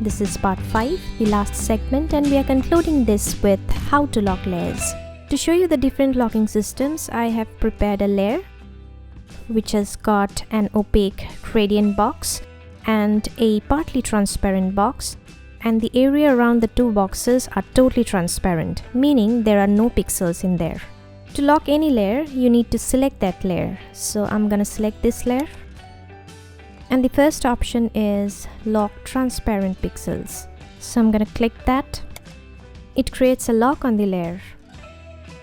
This is part 5, the last segment, and we are concluding this with how to lock layers. To show you the different locking systems, I have prepared a layer which has got an opaque gradient box and a partly transparent box, and the area around the two boxes are totally transparent, meaning there are no pixels in there. To lock any layer, you need to select that layer. So I'm gonna select this layer. And the first option is lock transparent pixels. So I'm gonna click that. It creates a lock on the layer.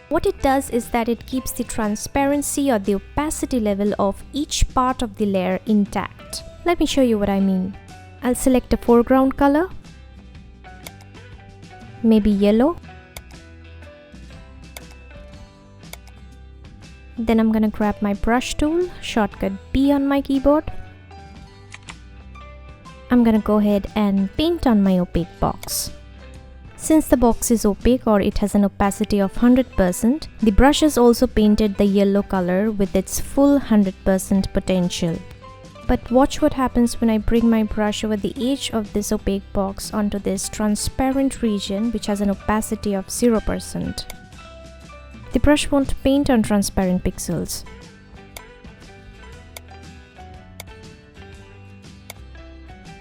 What it does is that it keeps the transparency or the opacity level of each part of the layer intact. Let me show you what I mean. I'll select a foreground color, maybe yellow. Then I'm gonna grab my brush tool, shortcut B on my keyboard. I'm gonna go ahead and paint on my opaque box. Since the box is opaque or it has an opacity of 100%, the brush has also painted the yellow color with its full 100% potential. But watch what happens when I bring my brush over the edge of this opaque box onto this transparent region which has an opacity of 0%. The brush won't paint on transparent pixels.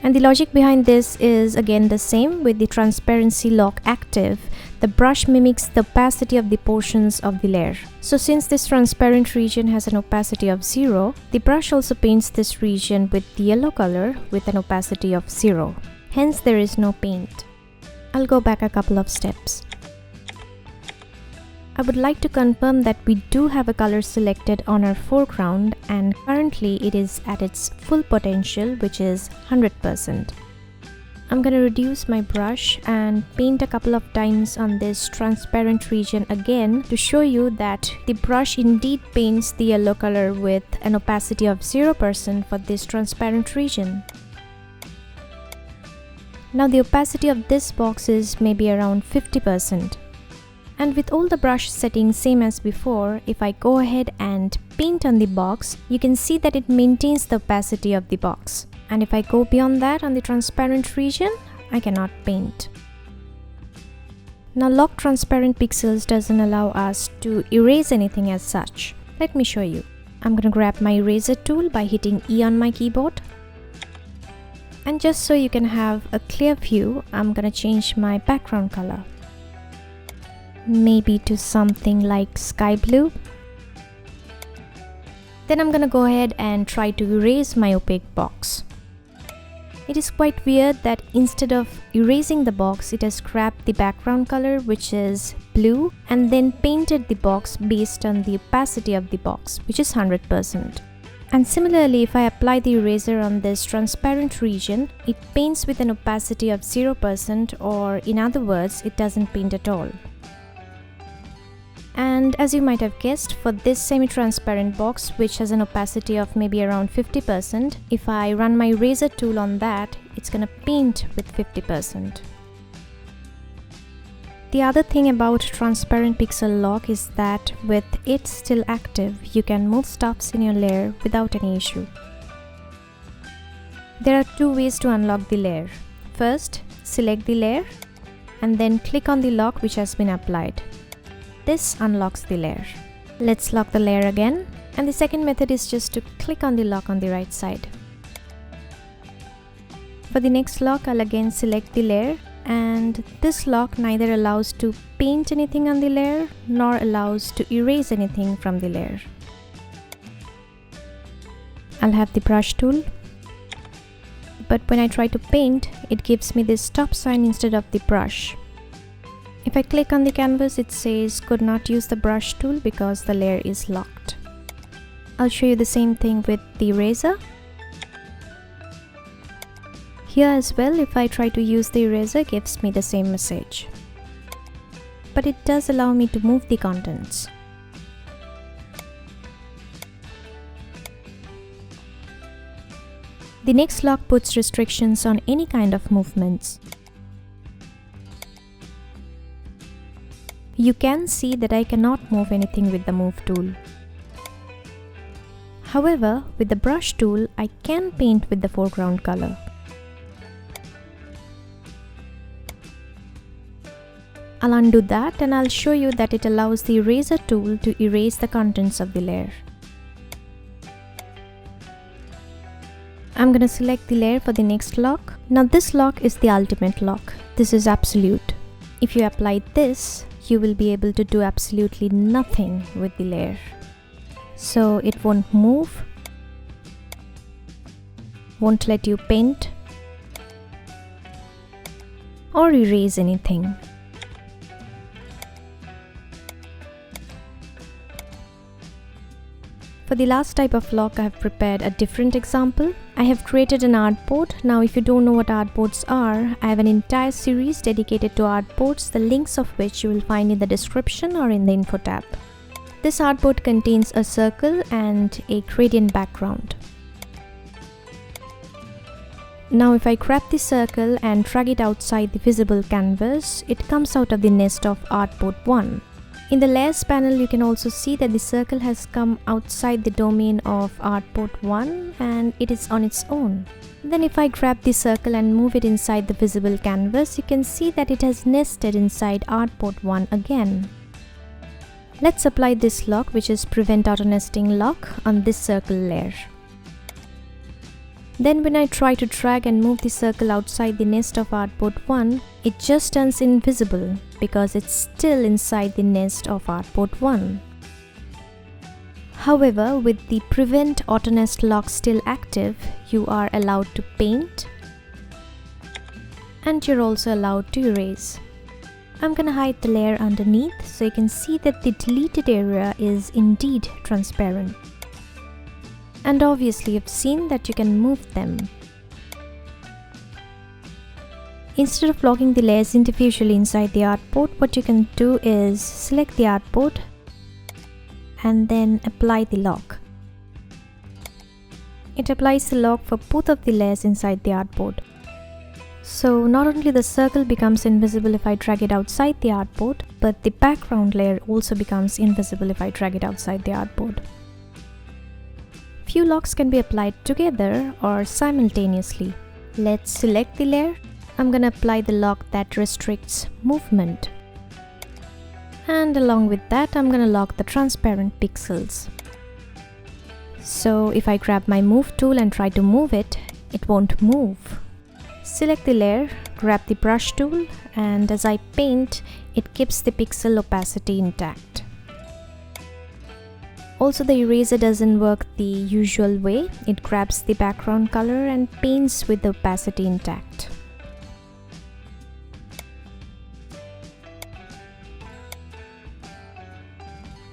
And the logic behind this is again the same. With the transparency lock active, the brush mimics the opacity of the portions of the layer. So since this transparent region has an opacity of 0, the brush also paints this region with the yellow color with an opacity of 0. Hence there is no paint. I'll go back a couple of steps. I would like to confirm that we do have a color selected on our foreground, and currently it is at its full potential, which is 100%. I'm gonna reduce my brush and paint a couple of times on this transparent region again to show you that the brush indeed paints the yellow color with an opacity of 0% for this transparent region. Now the opacity of this box is maybe around 50%. And with all the brush settings same as before, if I go ahead and paint on the box, you can see that it maintains the opacity of the box. And if I go beyond that on the transparent region, I cannot paint. Now lock transparent pixels doesn't allow us to erase anything as such. Let me show you. I'm gonna grab my eraser tool by hitting E on my keyboard. And just so you can have a clear view, I'm gonna change my background color. Maybe to something like sky blue. Then I'm gonna go ahead and try to erase my opaque box. It is quite weird that instead of erasing the box, it has grabbed the background color, which is blue, and then painted the box based on the opacity of the box, which is 100%. And similarly, if I apply the eraser on this transparent region, it paints with an opacity of 0%, or in other words, it doesn't paint at all. And as you might have guessed, for this semi-transparent box, which has an opacity of maybe around 50%, if I run my eraser tool on that, it's gonna paint with 50%. The other thing about transparent pixel lock is that with it still active, you can move stuffs in your layer without any issue. There are two ways to unlock the layer. First, select the layer and then click on the lock which has been applied. This unlocks the layer. Let's lock the layer again, and the second method is just to click on the lock on the right side. For the next lock, I'll again select the layer, and this lock neither allows to paint anything on the layer nor allows to erase anything from the layer. I'll have the brush tool, but when I try to paint, it gives me this stop sign instead of the brush. If I click on the canvas, it says could not use the brush tool because the layer is locked. I'll show you the same thing with the eraser. Here as well, if I try to use the eraser, it gives me the same message. But it does allow me to move the contents. The next lock puts restrictions on any kind of movements. You can see that I cannot move anything with the move tool. However, with the brush tool, I can paint with the foreground color. I'll undo that and I'll show you that it allows the eraser tool to erase the contents of the layer. I'm gonna select the layer for the next lock. Now this lock is the ultimate lock. This is absolute. If you apply this, you will be able to do absolutely nothing with the layer. So it won't move, won't let you paint or erase anything. For the last type of lock, I have prepared a different example. I have created an artboard. Now if you don't know what artboards are, I have an entire series dedicated to artboards, the links of which you will find in the description or in the info tab. This artboard contains a circle and a gradient background. Now if I grab the circle and drag it outside the visible canvas, it comes out of the nest of Artboard 1. In the layers panel, you can also see that the circle has come outside the domain of Artboard 1 and it is on its own. Then if I grab the circle and move it inside the visible canvas, you can see that it has nested inside Artboard 1 again. Let's apply this lock, which is Prevent Auto Nesting lock, on this circle layer. Then when I try to drag and move the circle outside the nest of Artboard 1, it just turns invisible because it's still inside the nest of Artboard 1. However, with the Prevent Auto Nest lock still active, you are allowed to paint and you're also allowed to erase. I'm gonna hide the layer underneath so you can see that the deleted area is indeed transparent. And obviously you've seen that you can move them. Instead of locking the layers individually inside the artboard, what you can do is select the artboard and then apply the lock. It applies the lock for both of the layers inside the artboard. So not only the circle becomes invisible if I drag it outside the artboard, but the background layer also becomes invisible if I drag it outside the artboard. Few locks can be applied together or simultaneously. Let's select the layer. I'm gonna apply the lock that restricts movement. And along with that, I'm gonna lock the transparent pixels. So if I grab my move tool and try to move it, it won't move. Select the layer, grab the brush tool, and as I paint, it keeps the pixel opacity intact. Also, the eraser doesn't work the usual way. It grabs the background color and paints with the opacity intact.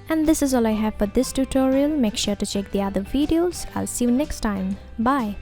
And this is all I have for this tutorial. Make sure to check the other videos. I'll see you next time. Bye.